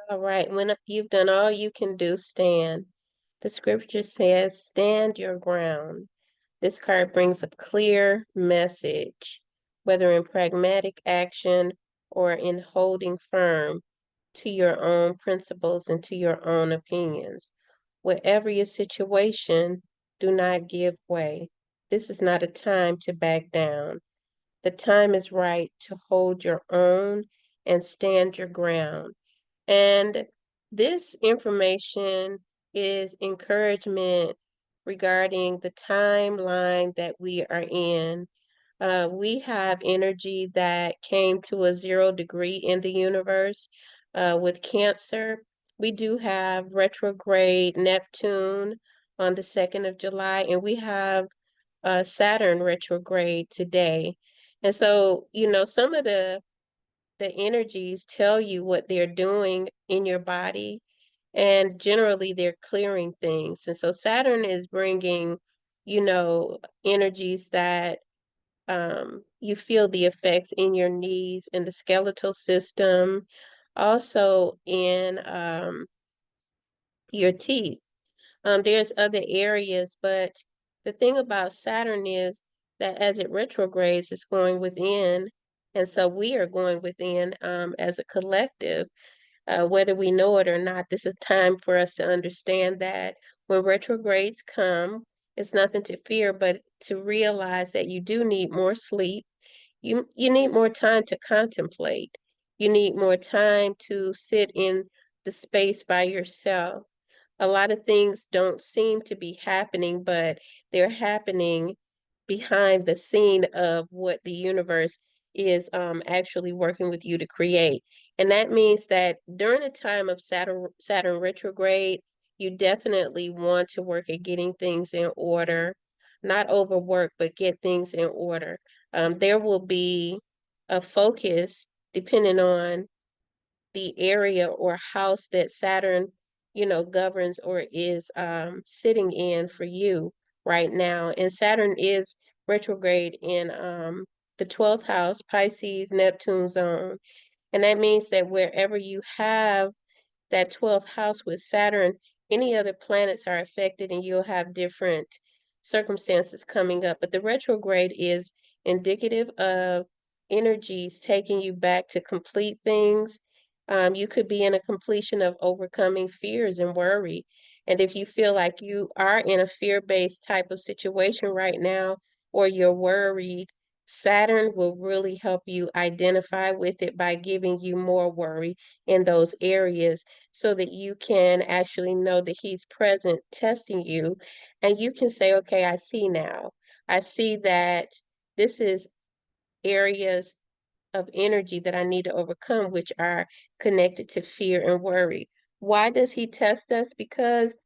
All right, when you've done all you can do, stand. The scripture says, stand your ground. This card brings a clear message, whether in pragmatic action or in holding firm to your own principles and to your own opinions. Whatever your situation, do not give way. This is not a time to back down. The time is right to hold your own and stand your ground. And this information is encouragement regarding the timeline that we are in. We have energy that came to a 0 degree in the universe with Cancer. We do have retrograde Neptune on the 2nd of July, and we have Saturn retrograde today. And so, some of the energies tell you what they're doing in your body, and generally they're clearing things. And so Saturn is bringing, energies that you feel the effects in your knees, in the skeletal system, also in your teeth. There's other areas, but the thing about Saturn is that as it retrogrades, it's going within. And so we are going within as a collective, whether we know it or not. This is time for us to understand that when retrogrades come, it's nothing to fear, but to realize that you do need more sleep. You need more time to contemplate. You need more time to sit in the space by yourself. A lot of things don't seem to be happening, but they're happening behind the scene of what the universe is actually working with you to create. And that means that during the time of Saturn retrograde, you definitely want to work at getting things in order, not overwork, but get things in order. There will be a focus depending on the area or house that Saturn, governs or is sitting in for you right now. And Saturn is retrograde in the 12th house, Pisces, Neptune zone. And that means that wherever you have that 12th house with Saturn, any other planets are affected and you'll have different circumstances coming up. But the retrograde is indicative of energies taking you back to complete things. You could be in a completion of overcoming fears and worry. And if you feel like you are in a fear-based type of situation right now, or you're worried, Saturn will really help you identify with it by giving you more worry in those areas so that you can actually know that he's present testing you, and you can say, okay, I see now. I see that this is areas of energy that I need to overcome, which are connected to fear and worry. Why does he test us? Because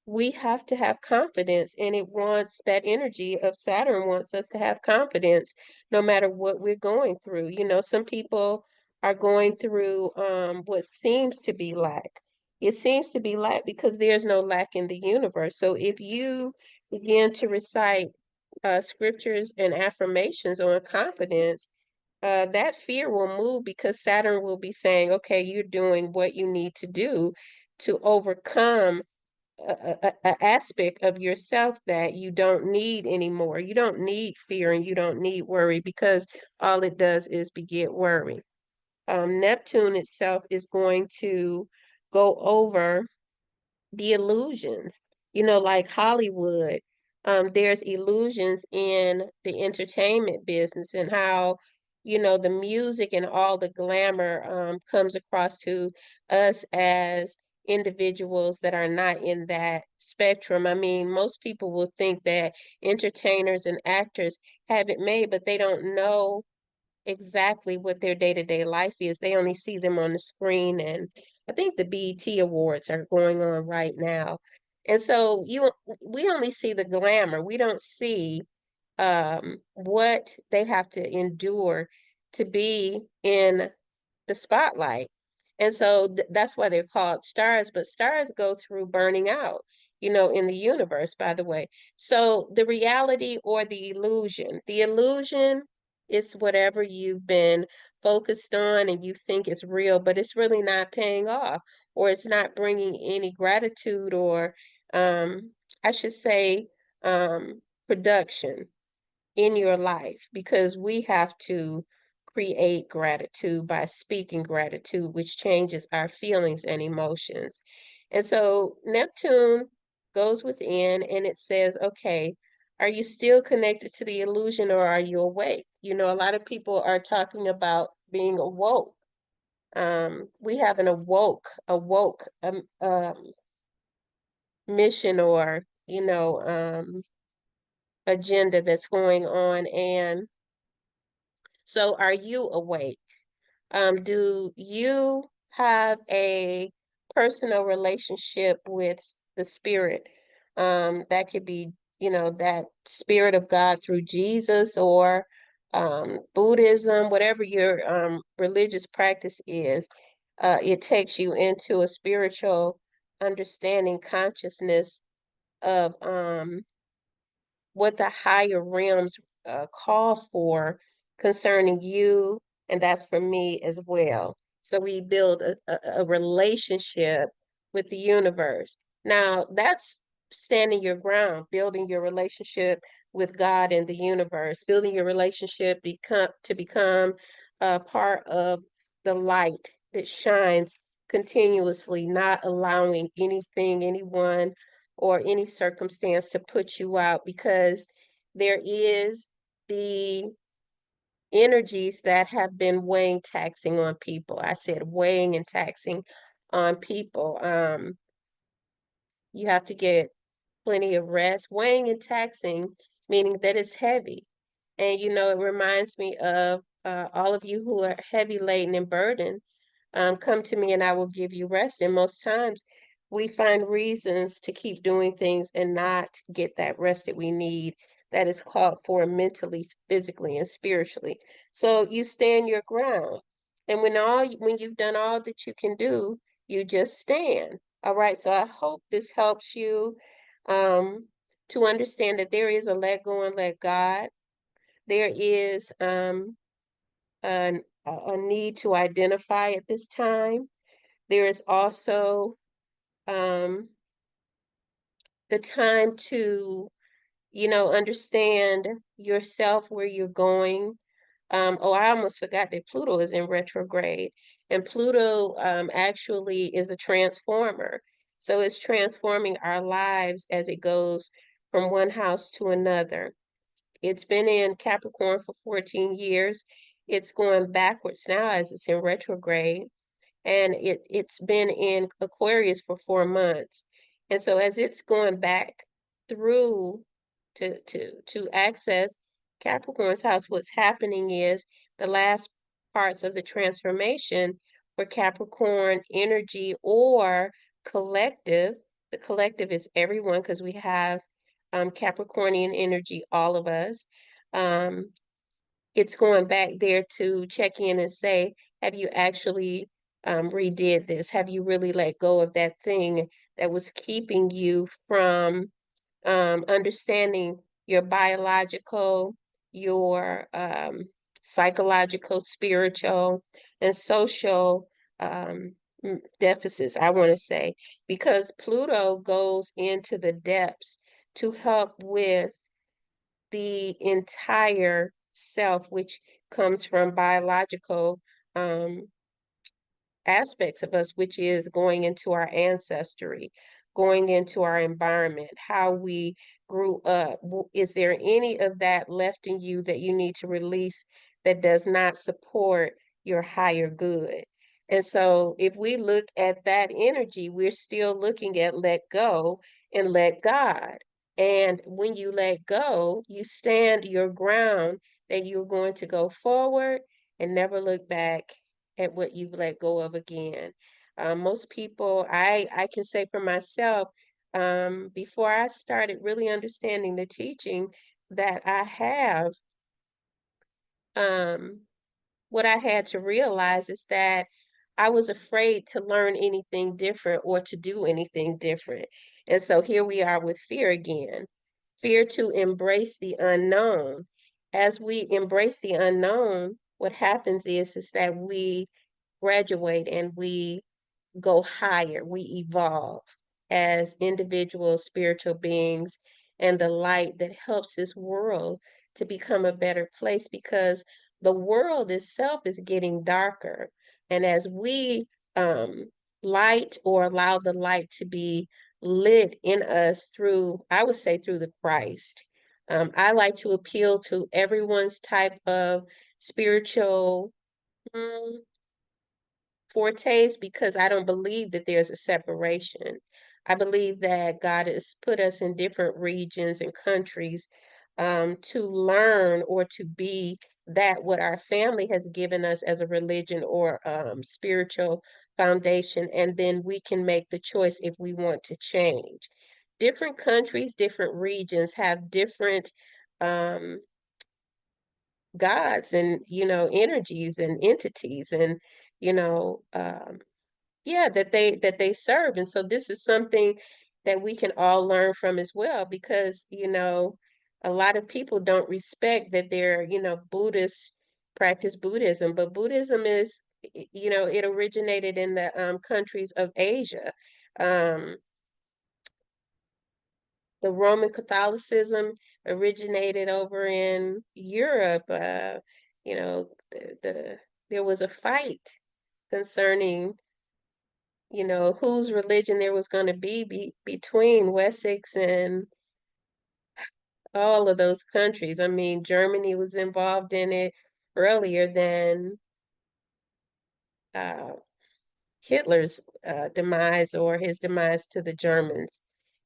we have to have confidence, and it wants that energy of Saturn wants us to have confidence no matter what we're going through. Some people are going through what seems to be lack. It seems to be lack because there's no lack in the universe. So if you begin to recite scriptures and affirmations on confidence, that fear will move because Saturn will be saying, okay, you're doing what you need to do to overcome a aspect of yourself that you don't need anymore. You don't need fear and you don't need worry because all it does is beget worry. Neptune itself is going to go over the illusions, like Hollywood. There's illusions in the entertainment business and how, the music and all the glamour comes across to us as individuals that are not in that spectrum. I mean, most people will think that entertainers and actors have it made, but they don't know exactly what their day-to-day life is. They only see them on the screen, and I think the BET Awards are going on right now. And so we only see the glamour. We don't see what they have to endure to be in the spotlight. And so that's why they're called stars, but stars go through burning out, in the universe, by the way. So the reality or the illusion is whatever you've been focused on and you think it's real, but it's really not paying off, or it's not bringing any gratitude or, I should say, production in your life, because we have to create gratitude by speaking gratitude, which changes our feelings and emotions. And so Neptune goes within and it says, okay, are you still connected to the illusion or are you awake? You know, a lot of people are talking about being awoke. We have an awoke mission or, agenda that's going on. And so are you awake? Do you have a personal relationship with the spirit? That could be, that spirit of God through Jesus or Buddhism, whatever your religious practice is. It takes you into a spiritual understanding, consciousness of what the higher realms call for concerning you, and that's for me as well. So we build a relationship with the universe. Now, that's standing your ground, building your relationship with God and the universe, building your relationship to become a part of the light that shines continuously, not allowing anything, anyone, or any circumstance to put you out, because there is the energies that have been weighing, taxing on people. I said weighing and taxing on people. You have to get plenty of rest. Weighing and taxing, meaning that it's heavy. And, it reminds me of all of you who are heavy laden and burdened. Come to me and I will give you rest. And most times we find reasons to keep doing things and not get that rest that we need, that is called for mentally, physically, and spiritually. So you stand your ground. And when you've done all that you can do, you just stand. All right. So I hope this helps you to understand that there is a let go and let God. There is a need to identify at this time. There is also the time to, understand yourself, where you're going. Oh, I almost forgot that Pluto is in retrograde, and Pluto actually is a transformer. So it's transforming our lives as it goes from one house to another. It's been in Capricorn for 14 years. It's going backwards now as it's in retrograde, and it's been in Aquarius for 4 months. And so as it's going back through to access Capricorn's house, what's happening is the last parts of the transformation for Capricorn energy or collective. The collective is everyone, because we have Capricornian energy, all of us. It's going back there to check in and say, have you actually redid this? Have you really let go of that thing that was keeping you from understanding your biological, your psychological, spiritual, and social deficits, I want to say, because Pluto goes into the depths to help with the entire self, which comes from biological aspects of us, which is going into our ancestry, going into our environment, how we grew up. Is there any of that left in you that you need to release that does not support your higher good? And so if we look at that energy, we're still looking at let go and let God. And when you let go, you stand your ground that you're going to go forward and never look back at what you've let go of again. Most people, I can say for myself, before I started really understanding the teaching that I have, um, what I had to realize is that I was afraid to learn anything different or to do anything different. And so here we are with fear again, fear to embrace the unknown. As we embrace the unknown, what happens is that we graduate and we go higher, we evolve as individual spiritual beings, and the light that helps this world to become a better place because the world itself is getting darker. And as we um, light or allow the light to be lit in us through, I would say, through the Christ. I like to appeal to everyone's type of spiritual mm, fortes because I don't believe that there's a separation. I believe that God has put us in different regions and countries to learn or to be that what our family has given us as a religion or spiritual foundation, and then we can make the choice if we want to change. Different countries, different regions have different um, gods and energies and entities and you know yeah, that they serve. And so this is something that we can all learn from as well because, a lot of people don't respect that they're, Buddhists practice Buddhism, but Buddhism is, it originated in the countries of Asia. Um, the Roman Catholicism originated over in Europe. There was a fight concerning whose religion there was going to be between Wessex and all of those countries. I mean, Germany was involved in it earlier than uh, Hitler's demise or his demise to the Germans,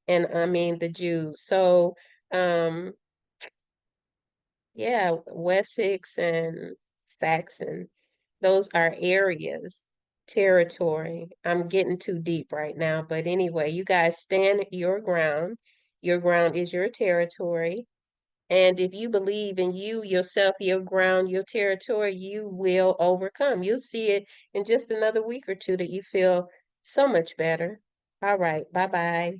and I mean the Jews. So, um, yeah, Wessex and Saxon, those are areas, territory. I'm getting too deep right now, but anyway, you guys stand your ground. Your ground is your territory. And if you believe in you, yourself, your ground, your territory, you will overcome. You'll see it in just another week or two that you feel so much better. All right, bye-bye.